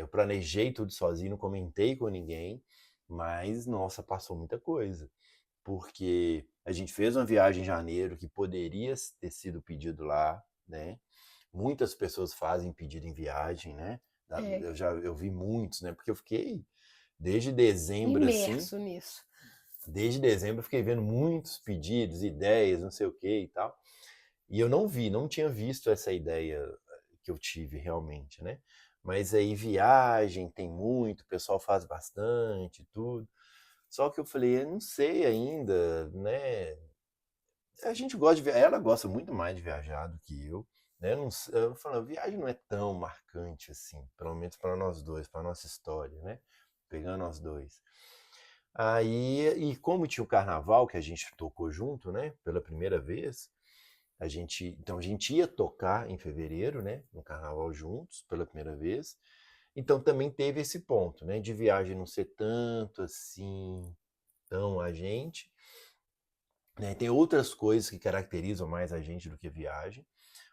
eu planejei tudo sozinho, não comentei com ninguém, mas, nossa, passou muita coisa. Porque a gente fez uma viagem em janeiro que poderia ter sido pedido lá, né? Muitas pessoas fazem pedido em viagem, né? É, Eu vi muitos, né? Porque eu fiquei desde dezembro assim, imerso nisso. desde dezembro eu fiquei vendo muitos pedidos, ideias, não sei o que e tal. E eu não tinha visto essa ideia que eu tive realmente, né? Mas aí viagem tem muito, o pessoal faz bastante, tudo. Só que eu falei, eu não sei ainda, né? A gente gosta de viajar, ela gosta muito mais de viajar do que eu, né? Eu, não, eu falo, a viagem não é tão marcante assim, pelo menos para nós dois, para nossa história, né? Pegando nós dois. Aí, e como tinha o carnaval que a gente tocou junto, né? Pela primeira vez, então a gente ia tocar em fevereiro, né? No carnaval juntos, pela primeira vez. Então também teve esse ponto, né? De viagem não ser tanto assim, tão a gente, né? Tem outras coisas que caracterizam mais a gente do que viagem.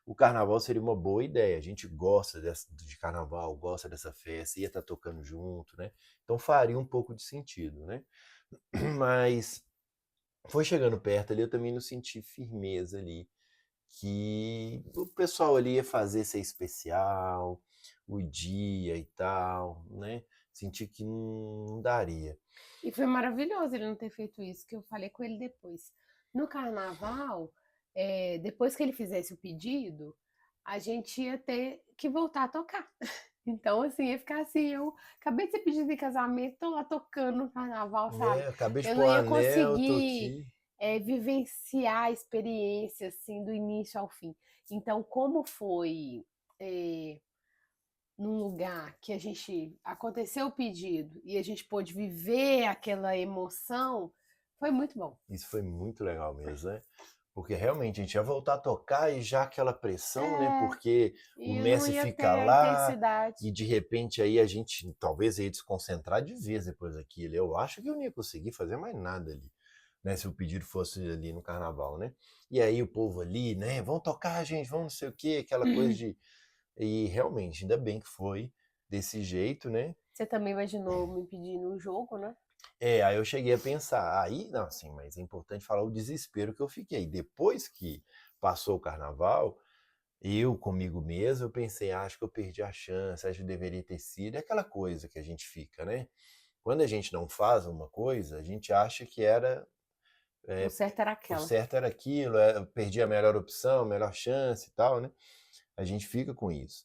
O carnaval seria uma boa ideia. A gente gosta de carnaval, gosta dessa festa, ia estar tocando junto, né? Então faria um pouco de sentido, né? Mas foi chegando perto ali, eu também não senti firmeza ali. Que o pessoal ali ia fazer ser especial, o dia e tal, né? Senti que não daria. E foi maravilhoso ele não ter feito isso, que eu falei com ele depois. No carnaval, depois que ele fizesse o pedido, a gente ia ter que voltar a tocar. Então, assim, ia ficar assim, eu acabei de ser pedido em casamento, tô lá tocando no carnaval, sabe? É, acabei de Eu pôr não um ia anel, tô conseguir aqui. vivenciar a experiência, assim, do início ao fim. Então, como foi é, num lugar que a gente aconteceu o pedido e a gente pôde viver aquela emoção, foi muito bom. Isso foi muito legal mesmo, né? Porque realmente a gente ia voltar a tocar e já aquela pressão, né? É, Porque o e não Messi ia fica ter a lá intensidade. e de repente aí a gente talvez ia desconcentrar de vez depois daquilo. Eu acho que eu não ia conseguir fazer mais nada ali, né? Se o pedido fosse ali no carnaval, né? E aí o povo ali, né? Vão tocar, gente, vão não sei o quê, aquela coisa de. E realmente, ainda bem que foi desse jeito, né? Você também imaginou me pedir no jogo, né? É, aí eu cheguei a pensar, aí, não, assim, mas é importante falar o desespero que eu fiquei. Depois que passou o carnaval, eu comigo mesmo, eu pensei, acho que eu perdi a chance, acho que deveria ter sido. É aquela coisa que a gente fica, né? Quando a gente não faz uma coisa, a gente acha que era, O é, certo era o aquela. certo era aquilo, eu perdi a melhor opção, a melhor chance e tal, né? A gente fica com isso.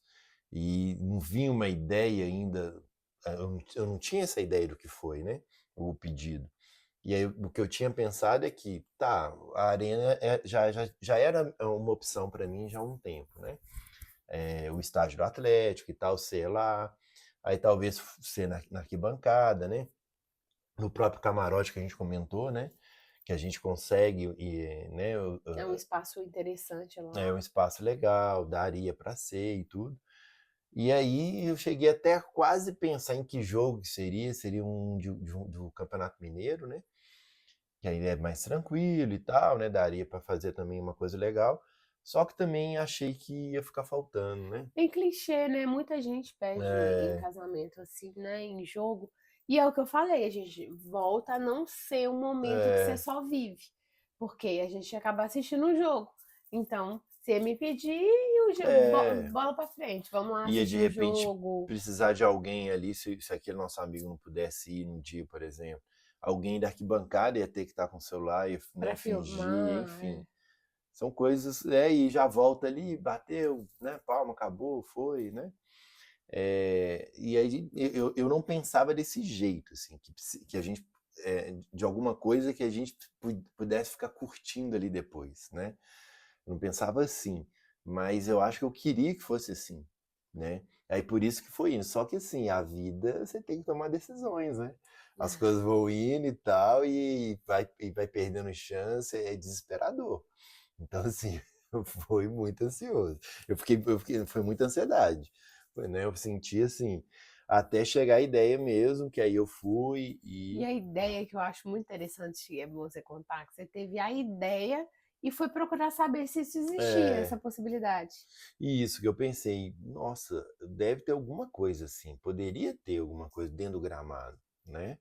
E não vinha uma ideia ainda, eu não tinha essa ideia do que foi, né? O pedido. E aí o que eu tinha pensado é que, tá, a arena já era uma opção para mim já há um tempo, né? É, o estádio do Atlético e tal, sei lá, aí talvez ser na arquibancada, né? No próprio camarote que a gente comentou, né? Que a gente consegue, e, né? É um espaço interessante É um lá. espaço legal, daria para ser e tudo. E aí eu cheguei até a quase pensar em que jogo que seria um do Campeonato Mineiro, né? Que aí é mais tranquilo e tal, né? Daria para fazer também uma coisa legal. Só que também achei que ia ficar faltando, né? Bem clichê, né? Muita gente pede em É, casamento assim, né? Em jogo. E é o que eu falei, a gente volta a não ser um momento que você é, só vive. Porque a gente acaba assistindo o jogo. Então, você me pedir, é, bola pra frente. Vamos lá ia de assistir o repente jogo precisar de alguém ali, se aquele nosso amigo não pudesse ir no dia, por exemplo. Alguém da arquibancada ia ter que estar com o celular e, né, pra fingir, filmar. enfim. São coisas, e já volta ali, bateu, né? Palma, acabou, foi, né? E aí eu não pensava desse jeito, assim, que a gente, de alguma coisa que a gente pudesse ficar curtindo ali depois, né? Eu não pensava assim, mas eu acho que eu queria que fosse assim, né? Aí por isso que foi indo. Só que assim, a vida você tem que tomar decisões, né? As coisas vão indo e tal, e vai perdendo chance, é desesperador. Então, assim, foi muito ansioso. Foi muita ansiedade. Foi, né? Eu senti assim, até chegar a ideia mesmo, que aí eu fui E e. a ideia que eu acho muito interessante, é bom você contar, que você teve a ideia e foi procurar saber se isso existia, essa É, possibilidade. e isso que eu pensei, nossa, deve ter alguma coisa assim, poderia ter alguma coisa dentro do gramado, né?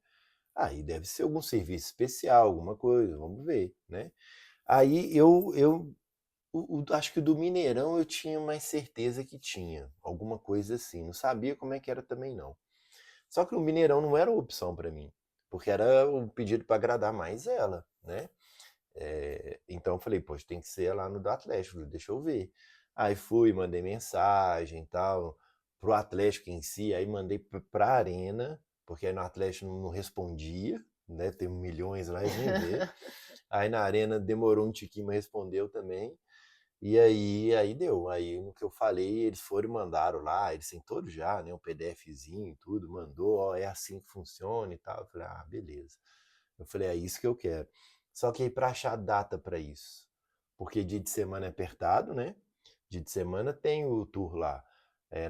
Aí deve ser algum serviço especial, alguma coisa, vamos ver, né? Aí acho que o do Mineirão eu tinha mais certeza que tinha, alguma coisa assim, não sabia como é que era também não. Só que o Mineirão não era uma opção pra mim, porque era um pedido pra agradar mais ela, né? Então eu falei, poxa, tem que ser lá no do Atlético, deixa eu ver. Aí fui, mandei mensagem e tal, pro Atlético em si, aí mandei pra Arena, porque aí no Atlético não respondia, né? Tem milhões lá, eles nem vê. Aí na Arena demorou um tiquinho, mas respondeu também. E aí deu. Aí no que eu falei, eles foram e mandaram lá, eles têm todos já, né? Um PDFzinho e tudo, mandou, ó, é assim que funciona e tal. Eu falei, ah, beleza. Eu falei, é isso que eu quero. Só que aí pra achar data pra isso, porque dia de semana é apertado, né? Dia de semana tem o tour lá,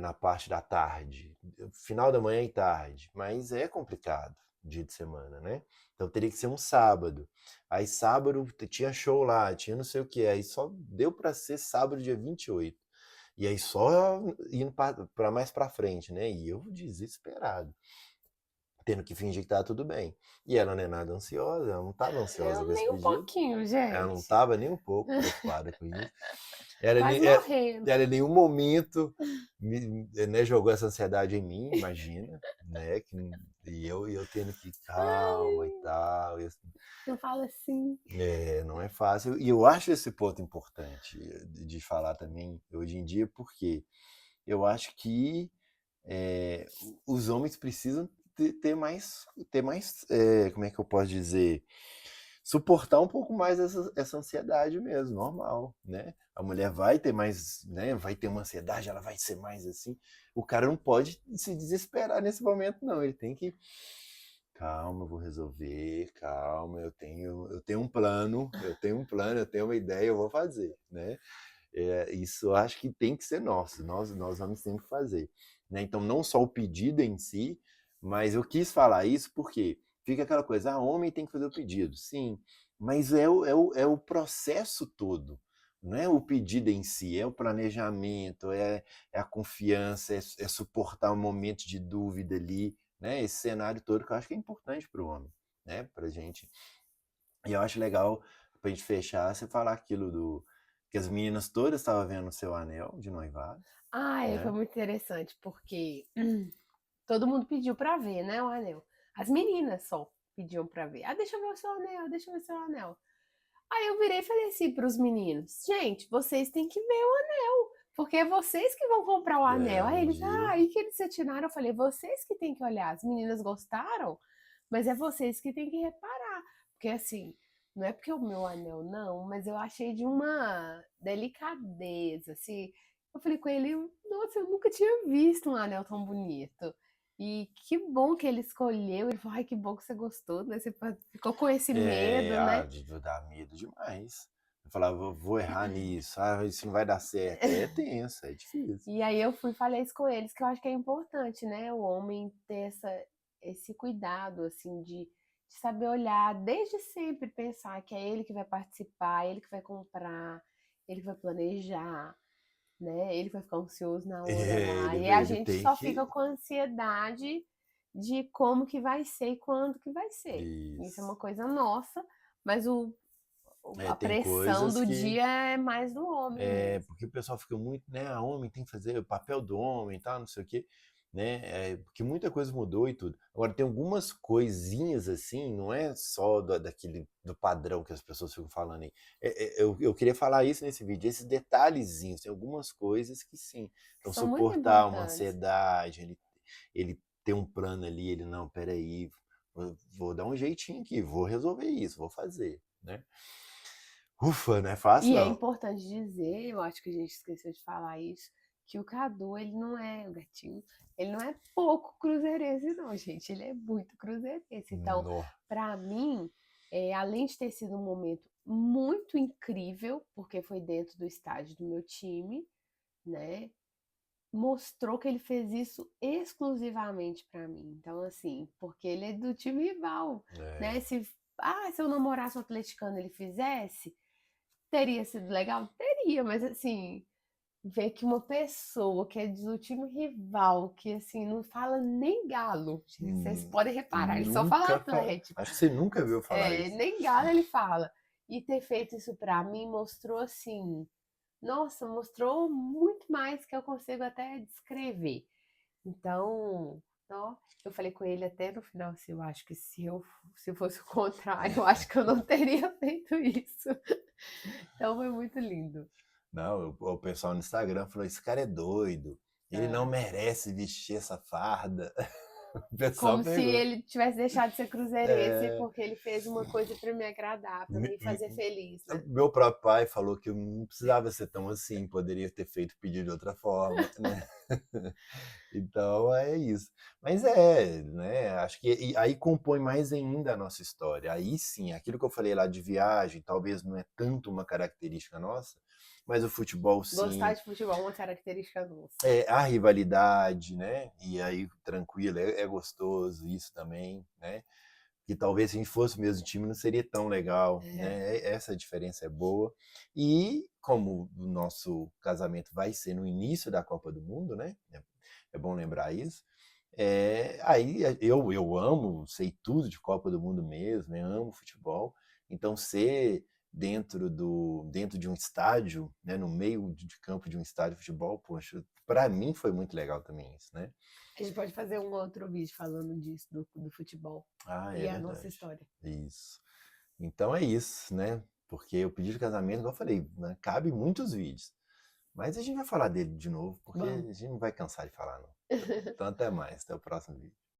na parte da tarde, final da manhã e tarde, mas é complicado dia de semana, né? Então teria que ser um sábado. Aí sábado tinha show lá, tinha não sei o que, aí só deu pra ser sábado dia 28. E aí só indo pra mais pra frente, né? E eu desesperado, tendo que fingir que tá tudo bem. E ela não é nada ansiosa, ela não tava ansiosa Eu com esse nem um pedido. pouquinho, Ela não gente. tava nem um pouco preocupada com isso. Ela, Quase nem- é- morrendo. ela em nenhum momento né, jogou essa ansiedade em mim, imagina, né? E eu tendo que calma e tal. Não fala assim. Não é fácil. E eu acho esse ponto importante de falar também hoje em dia, porque eu acho que é, os homens precisam ter mais, como é que eu posso dizer? Suportar um pouco mais essa ansiedade mesmo, normal, né? A mulher vai ter mais, né? Vai ter uma ansiedade, ela vai ser mais assim. O cara não pode se desesperar nesse momento, não. Ele tem que, calma, eu vou resolver, calma, eu tenho um plano, eu tenho uma ideia, eu vou fazer, né? Isso eu acho que tem que ser nosso, nós vamos sempre fazer, né? Então não só o pedido em si, mas eu quis falar isso porque fica aquela coisa, homem tem que fazer o pedido, sim, mas é o processo todo, não é o pedido em si, é o planejamento, é a confiança, é suportar um momento de dúvida ali, né? Esse cenário todo que eu acho que é importante para o homem, né? Pra gente. E eu acho legal, pra gente fechar, você falar aquilo que as meninas todas estavam vendo o seu anel de noivado, Ai, foi né? muito interessante, porque todo mundo pediu pra ver, né, o anel. As meninas só pediam pra ver. Ah, deixa eu ver o seu anel, deixa eu ver o seu anel. Aí eu virei e falei assim pros meninos: gente, vocês têm que ver o anel, porque é vocês que vão comprar o anel. Aí Um eles, dia. aí que eles se atiraram. Eu falei: vocês que têm que olhar. As meninas gostaram, mas é vocês que têm que reparar. Porque assim, não é porque é o meu anel, não, mas eu achei de uma delicadeza, assim. Eu falei com ele: nossa, eu nunca tinha visto um anel tão bonito. E que bom que ele escolheu. Ele falou: ai, que bom que você gostou, né? Você ficou com esse medo, né? De dar medo demais. Eu falava, vou errar nisso, isso não vai dar certo. É tenso, é difícil. E aí eu fui e falei isso com eles, que eu acho que é importante, né? O homem ter esse cuidado, assim, de saber olhar desde sempre, pensar que é ele que vai participar, ele que vai comprar, ele que vai planejar, né? Ele que vai ficar ansioso na hora lá. E a Ele gente tem só fica que. com ansiedade de como que vai ser e quando que vai ser. Isso é Isso. uma coisa nossa, mas a Tem pressão coisas do que. dia é mais do homem mesmo. Porque o pessoal fica muito, né? A homem tem que fazer o papel do homem e tal, não sei o quê, né? Porque muita coisa mudou e tudo. Agora, tem algumas coisinhas assim, não é só daquele do padrão que as pessoas ficam falando aí. Eu queria falar isso nesse vídeo, esses detalhezinhos, tem algumas coisas que sim. Que Então, são muito suportar uma importantes. ansiedade, ele ter um plano ali, ele, não, peraí, vou dar um jeitinho aqui, vou resolver isso, vou fazer, né? Ufa, não é fácil, E é não. importante dizer, eu acho que a gente esqueceu de falar isso, que o Cadu, ele não é, o gatinho, ele não é pouco cruzeirense, não, gente. Ele é muito cruzeirense. Então, No. para mim, além de ter sido um momento muito incrível, porque foi dentro do estádio do meu time, né? Mostrou que ele fez isso exclusivamente para mim. Então, assim, porque ele é do time rival, né? É. Se eu namorasse um atleticano e ele fizesse, Teria sido legal? Teria, mas assim, ver que uma pessoa que é do time rival, que assim, não fala nem galo, vocês Hum, podem reparar, ele só fala nunca fa Atlético. acho que você nunca viu falar É, isso. nem galo ele fala. E ter feito isso pra mim mostrou assim, nossa, mostrou muito mais que eu consigo até descrever. Então, ó, eu falei com ele até no final, assim, eu acho que se fosse o contrário, eu acho que eu não teria feito isso. Então foi muito lindo. Não, o pessoal no Instagram falou: "Esse cara é doido, ele não É. merece vestir essa farda". O pessoal Como se pegou. ele tivesse deixado de ser cruzeirense É, porque ele fez uma coisa pra me agradar, pra me me fazer feliz, né? meu próprio pai falou que eu não precisava ser tão assim, poderia ter feito o pedido de outra forma, né. Então é isso. Mas é, né, acho que e aí compõe mais ainda a nossa história. Aí sim, aquilo que eu falei lá de viagem, talvez não é tanto uma característica nossa, mas o futebol Gostar sim, de futebol é uma característica nossa. é a rivalidade, né, e aí tranquilo, é gostoso isso também, né, que talvez se a gente fosse o mesmo time não seria tão legal, É. né, essa diferença é boa. E como o nosso casamento vai ser no início da Copa do Mundo, né, é bom lembrar isso. Aí eu amo, sei tudo de Copa do Mundo mesmo, né? Amo futebol. Então ser dentro de um estádio, né? No meio de campo de um estádio de futebol, poxa, para mim foi muito legal também isso, né? A gente pode fazer um outro vídeo falando disso, do futebol Ah, é e a nossa verdade. história. Isso. Então é isso, né? Porque o pedido de casamento, igual eu falei, né? Cabe muitos vídeos. Mas a gente vai falar dele de novo, porque a Vamos. gente não vai cansar de falar, não. Então até mais, até o próximo vídeo.